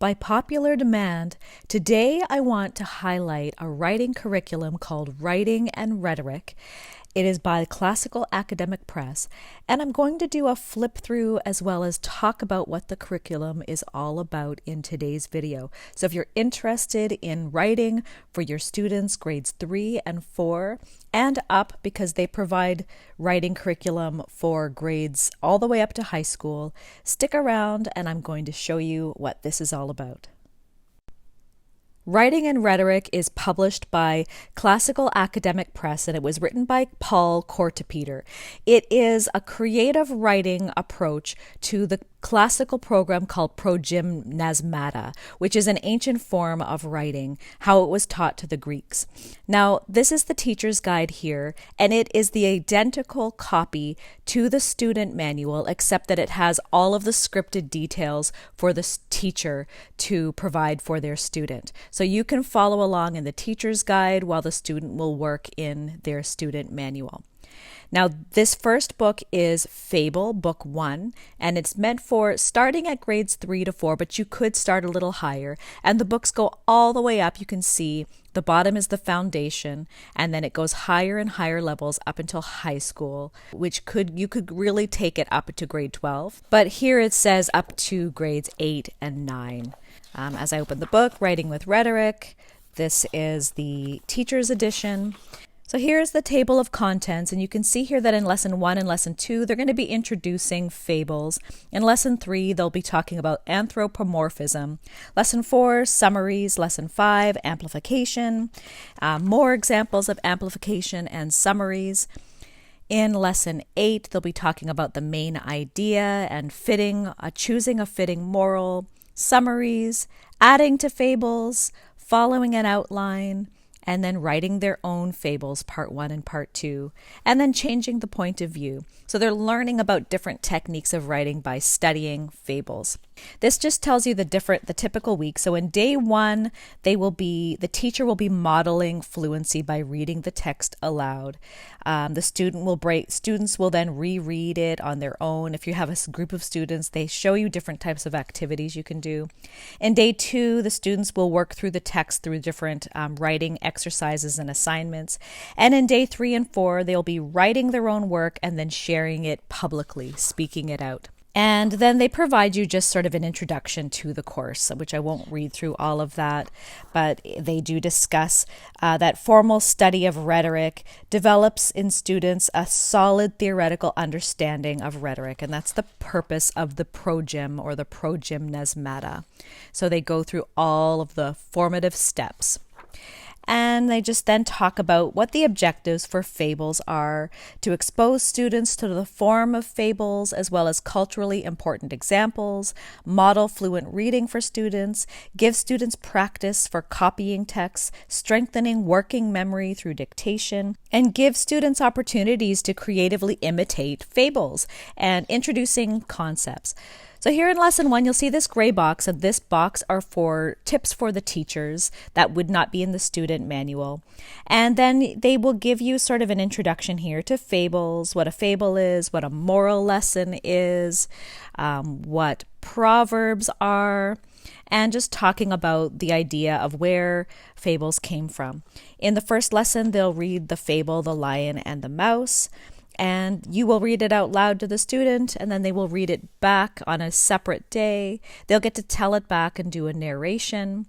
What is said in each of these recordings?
By popular demand, today I want to highlight a writing curriculum called Writing and Rhetoric. It is by Classical Academic Press, and I'm going to do a flip through as well as talk about what the curriculum is all about in today's video. So if you're interested in writing for your students grades 3 and 4 and up, because they provide writing curriculum for grades all the way up to high school, stick around and I'm going to show you what this is all about. Writing and Rhetoric is published by Classical Academic Press, and it was written by Paul Kortepeter. It is a creative writing approach to the classical program called Progymnasmata, which is an ancient form of writing, how it was taught to the Greeks. Now, this is the teacher's guide here, and it is the identical copy to the student manual, except that it has all of the scripted details for the teacher to provide for their student. So you can follow along in the teacher's guide while the student will work in their student manual. Now, this first book is Fable, Book 1, and it's meant for starting at grades 3 to 4, but you could start a little higher. And the books go all the way up. You can see the bottom is the foundation, and then it goes higher and higher levels up until high school, which you could really take it up to grade 12. But here it says up to grades 8 and 9. As I open the book, Writing with Rhetoric, this is the teacher's edition. So here's the table of contents, and you can see here that in Lesson 1 and Lesson 2, they're going to be introducing fables. In Lesson 3, they'll be talking about anthropomorphism. Lesson 4, summaries. Lesson 5, amplification. More examples of amplification and summaries. In Lesson 8, they'll be talking about the main idea and choosing a fitting moral, summaries, adding to fables, following an outline, and then writing their own fables, Part 1 and Part 2, and then changing the point of view. So they're learning about different techniques of writing by studying fables. This just tells you the typical week. So in day 1, the teacher will be modeling fluency by reading the text aloud. Students will then reread it on their own. If you have a group of students, they show you different types of activities you can do. In day 2, the students will work through the text through different writing exercises and assignments. And in day 3 and 4, they'll be writing their own work and then sharing it publicly, speaking it out. And then they provide you just sort of an introduction to the course, which I won't read through all of that, but they do discuss that formal study of rhetoric develops in students a solid theoretical understanding of rhetoric, and that's the purpose of the Progym or the Progymnasmata. So they go through all of the formative steps. And they just then talk about what the objectives for fables are, to expose students to the form of fables as well as culturally important examples, model fluent reading for students, give students practice for copying texts, strengthening working memory through dictation, and give students opportunities to creatively imitate fables and introducing concepts. So here in Lesson 1, you'll see this gray box, and this box are for tips for the teachers that would not be in the student manual. And then they will give you sort of an introduction here to fables, what a fable is, what a moral lesson is, what proverbs are, and just talking about the idea of where fables came from. In the first lesson, they'll read the fable, The Lion and the Mouse. And you will read it out loud to the student, and then they will read it back on a separate day. They'll get to tell it back and do a narration,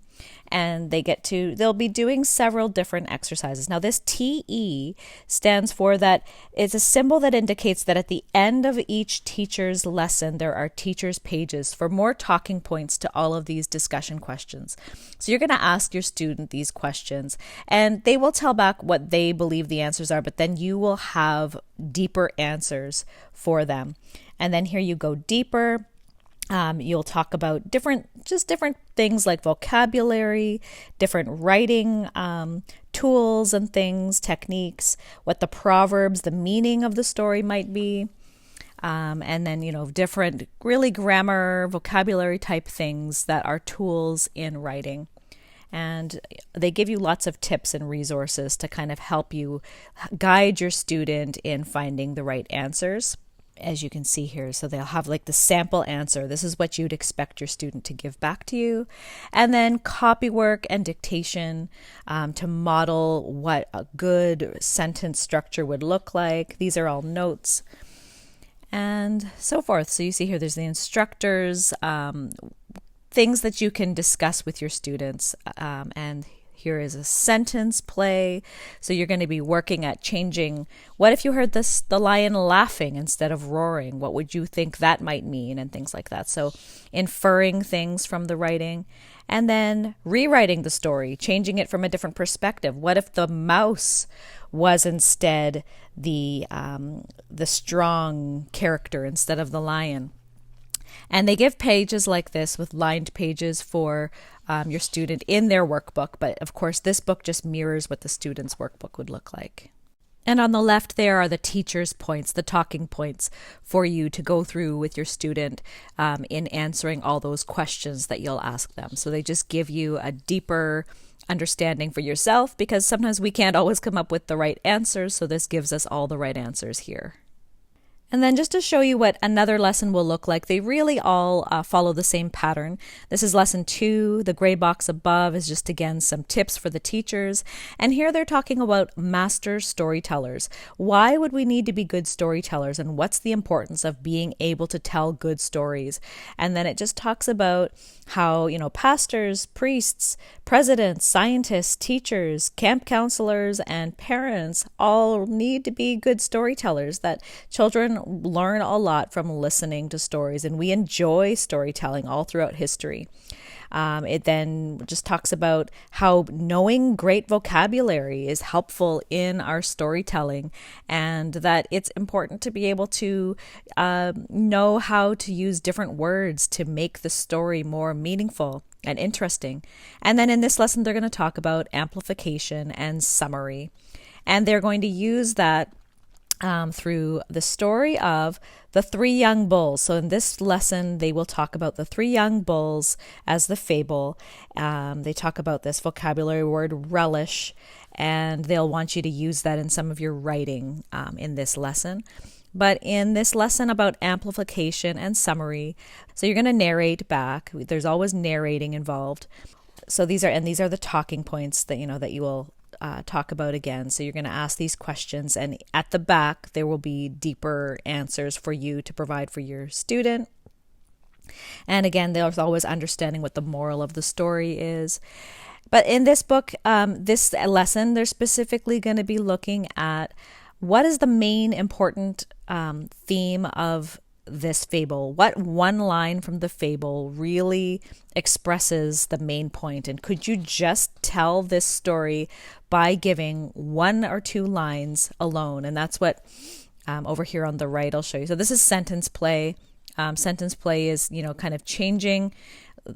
and they'll be doing several different exercises. Now, this TE stands for that it's a symbol that indicates that at the end of each teacher's lesson, there are teacher's pages for more talking points to all of these discussion questions. So you're going to ask your student these questions, and they will tell back what they believe the answers are, but then you will have deeper answers for them. And then here you go deeper. You'll talk about different things like vocabulary, different writing tools and things, techniques, what the proverbs, the meaning of the story might be, and then, different really grammar, vocabulary type things that are tools in writing. And they give you lots of tips and resources to kind of help you guide your student in finding the right answers. as you can see here. So they'll have like the sample answer. This is what you'd expect your student to give back to you. And then copy work and dictation to model what a good sentence structure would look like. These are all notes and so forth. So you see here, there's the instructors, things that you can discuss with your students. And here is a sentence play. So you're going to be working at changing. What if you heard the lion laughing instead of roaring? What would you think that might mean? And things like that. So inferring things from the writing. And then rewriting the story, changing it from a different perspective. What if the mouse was instead the strong character instead of the lion? And they give pages like this with lined pages for your student in their workbook. But of course, this book just mirrors what the student's workbook would look like. And on the left there are the teacher's points, the talking points for you to go through with your student in answering all those questions that you'll ask them. So they just give you a deeper understanding for yourself, because sometimes we can't always come up with the right answers. So this gives us all the right answers here. And then just to show you what another lesson will look like, they really all follow the same pattern. This is lesson 2. The gray box above is just, again, some tips for the teachers. And here they're talking about master storytellers. Why would we need to be good storytellers, and what's the importance of being able to tell good stories? And then it just talks about how, pastors, priests, presidents, scientists, teachers, camp counselors, and parents all need to be good storytellers, that children learn a lot from listening to stories, and we enjoy storytelling all throughout history. It then just talks about how knowing great vocabulary is helpful in our storytelling, and that it's important to be able to know how to use different words to make the story more meaningful and interesting. And then in this lesson, they're going to talk about amplification and summary, and they're going to use that through the story of the 3 young bulls. So in this lesson, they will talk about the 3 young bulls as the fable. They talk about this vocabulary word relish, and they'll want you to use that in some of your writing in this lesson. But in this lesson about amplification and summary, so you're going to narrate back. There's always narrating involved. So these are the talking points that you will talk about again. So you're going to ask these questions, and at the back there will be deeper answers for you to provide for your student. And again, there's always understanding what the moral of the story is. But in this book, this lesson, they're specifically going to be looking at what is the main important theme of this fable. What one line from the fable really expresses the main point? And could you just tell this story by giving 1 or 2 lines alone? And that's what over here on the right I'll show you. So this is sentence play. Sentence play is, kind of changing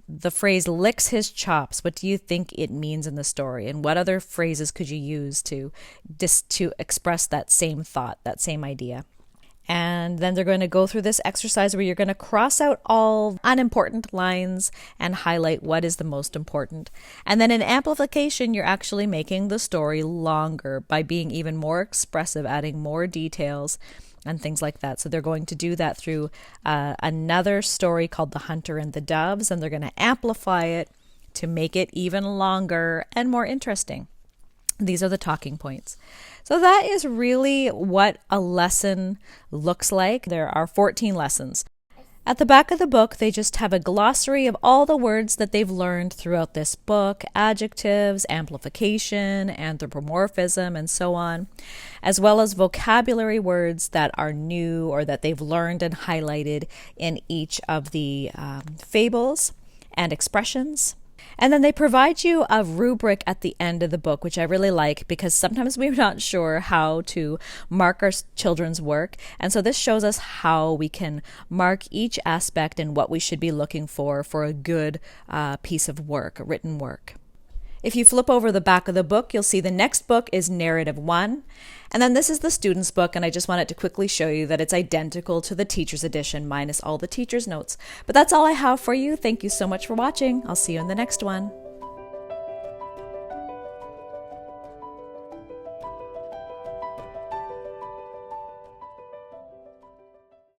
the phrase licks his chops. What do you think it means in the story? And what other phrases could you use to express that same thought, that same idea? And then they're going to go through this exercise where you're going to cross out all unimportant lines and highlight what is the most important. And then in amplification, you're actually making the story longer by being even more expressive, adding more details and things like that. So they're going to do that through another story called The Hunter and the Doves, and they're going to amplify it to make it even longer and more interesting. These are the talking points. So that is really what a lesson looks like. There are 14 lessons. At the back of the book, they just have a glossary of all the words that they've learned throughout this book, adjectives, amplification, anthropomorphism, and so on, as well as vocabulary words that are new or that they've learned and highlighted in each of the fables and expressions. And then they provide you a rubric at the end of the book, which I really like, because sometimes we're not sure how to mark our children's work. And so this shows us how we can mark each aspect and what we should be looking for a good piece of work, written work. If you flip over the back of the book, you'll see the next book is Narrative 1. And then this is the student's book, and I just wanted to quickly show you that it's identical to the teacher's edition, minus all the teacher's notes. But that's all I have for you. Thank you so much for watching. I'll see you in the next one.